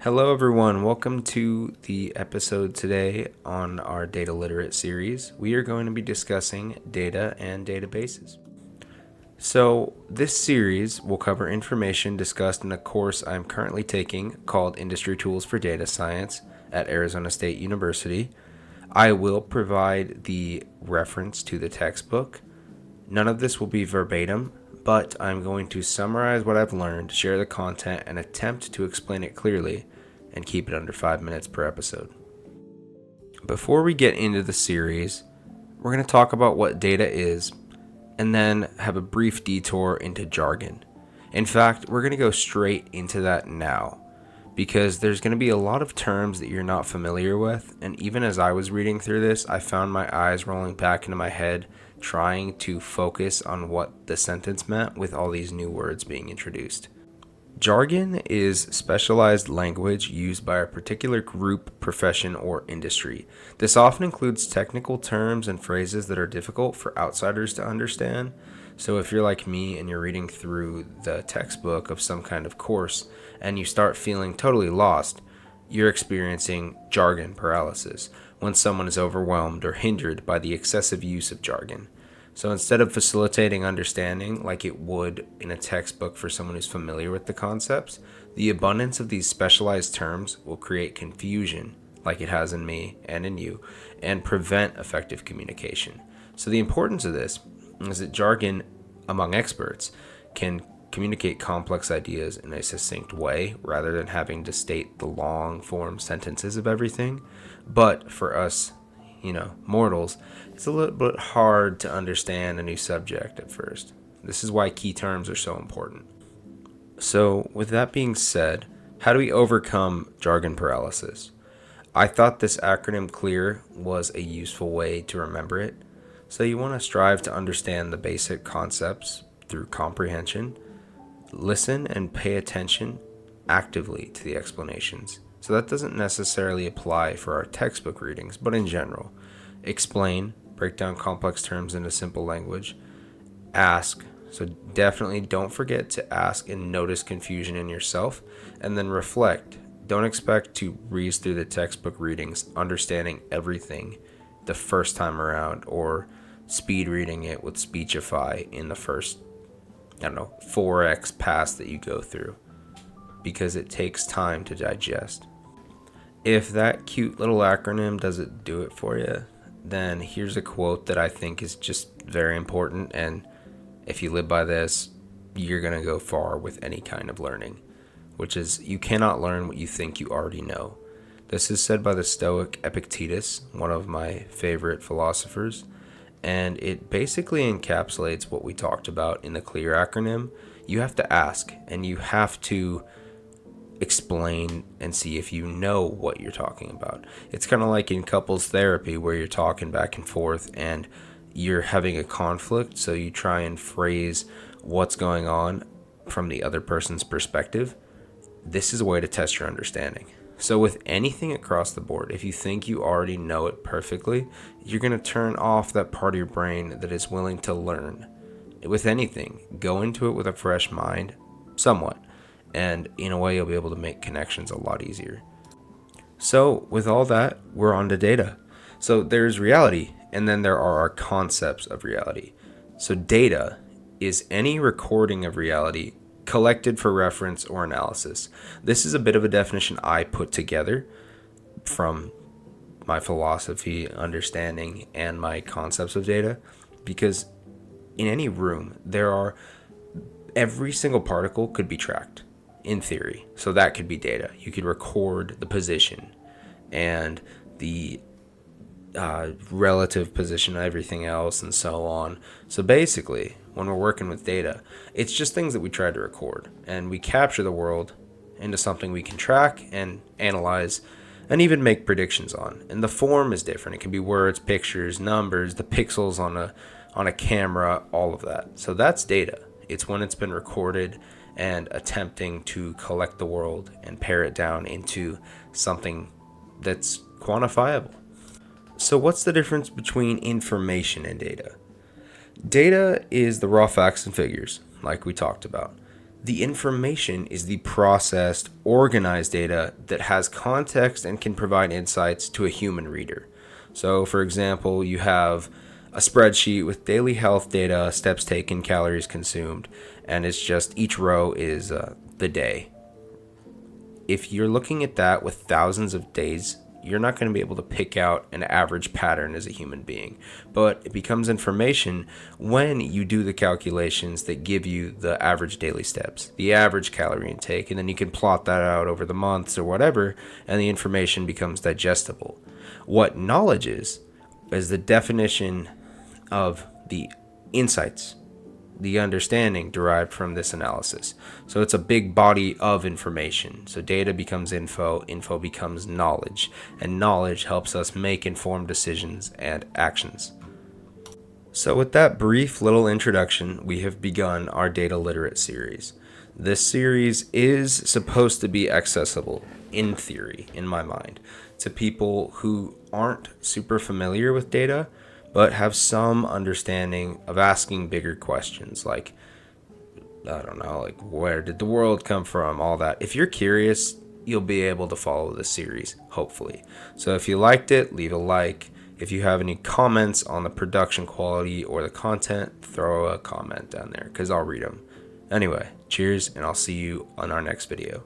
Hello, everyone. Welcome to the episode today on our Data Literate series. We are going to be discussing data and databases. So, this series will cover information discussed in a course I'm currently taking called Industry Tools for Data Science at Arizona State University. I will provide the reference to the textbook. None of this will be verbatim, but I'm going to summarize what I've learned, share the content, and attempt to explain it clearly, and keep it under 5 minutes per episode. Before we get into the series, we're going to talk about what data is, and then have a brief detour into jargon. In fact, we're going to go straight into that now, because there's going to be a lot of terms that you're not familiar with, and even as I was reading through this, I found my eyes rolling back into my head, trying to focus on what the sentence meant with all these new words being introduced. Jargon is specialized language used by a particular group, profession, or industry. This often includes technical terms and phrases that are difficult for outsiders to understand. So if you're like me and you're reading through the textbook of some kind of course and you start feeling totally lost, you're experiencing jargon paralysis when someone is overwhelmed or hindered by the excessive use of jargon. So instead of facilitating understanding like it would in a textbook for someone who's familiar with the concepts, the abundance of these specialized terms will create confusion, like it has in me and in you, and prevent effective communication. So the importance of this is that jargon among experts can communicate complex ideas in a succinct way rather than having to state the long form sentences of everything. But for us, mortals, it's a little bit hard to understand a new subject at first. This is why key terms are so important. So, with that being said, how do we overcome jargon paralysis? I thought this acronym CLEAR was a useful way to remember it. So you want to strive to understand the basic concepts through comprehension, listen and pay attention actively to the explanations. So that doesn't necessarily apply for our textbook readings, but in general. Explain, break down complex terms into simple language. Ask, so definitely don't forget to ask and notice confusion in yourself, and then reflect. Don't expect to breeze through the textbook readings understanding everything the first time around, or speed reading it with Speechify in the first, 4x pass that you go through, because it takes time to digest. If that cute little acronym doesn't do it for you, then here's a quote that I think is just very important, and if you live by this, you're going to go far with any kind of learning, which is, you cannot learn what you think you already know. This is said by the Stoic Epictetus, one of my favorite philosophers, and it basically encapsulates what we talked about in the CLEAR acronym. You have to ask, and you have to explain and see if you know what you're talking about. It's kind of like in couples therapy where you're talking back and forth and you're having a conflict, so you try and phrase what's going on from the other person's perspective. This is a way to test your understanding. So with anything across the board, if you think you already know it perfectly, you're going to turn off that part of your brain that is willing to learn. With anything, go into it with a fresh mind, somewhat, and in a way you'll be able to make connections a lot easier. So with all that, we're on to data. So there's reality, and then there are our concepts of reality. So data is any recording of reality collected for reference or analysis. This is a bit of a definition I put together from my philosophy, understanding, and my concepts of data, because in any room, every single particle could be tracked in theory. So that could be data. You could record the position and the relative position of everything else and so on. So basically, when we're working with data, it's just things that we try to record, and we capture the world into something we can track and analyze and even make predictions on. And the form is different. It can be words, pictures, numbers, the pixels on a camera, all of that. So that's data. It's when it's been recorded and attempting to collect the world and pare it down into something that's quantifiable. So what's the difference between information and data? Data is the raw facts and figures, like we talked about. The information is the processed, organized data that has context and can provide insights to a human reader. So, for example, you have a spreadsheet with daily health data, steps taken, calories consumed, and it's just each row is the day. If you're looking at that with thousands of days, you're not going to be able to pick out an average pattern as a human being. But it becomes information when you do the calculations that give you the average daily steps, the average calorie intake, and then you can plot that out over the months or whatever, and the information becomes digestible. What knowledge is the definition of the insights, the understanding derived from this analysis. So it's a big body of information. So data becomes info, info becomes knowledge, and knowledge helps us make informed decisions and actions. So with that brief little introduction, we have begun our data literate series. This series is supposed to be accessible, in theory, in my mind, to people who aren't super familiar with data, but have some understanding of asking bigger questions like, I don't know, like where did the world come from, all that. If you're curious, you'll be able to follow this series, hopefully. So if you liked it, leave a like. If you have any comments on the production quality or the content, throw a comment down there because I'll read them. Anyway, cheers, and I'll see you on our next video.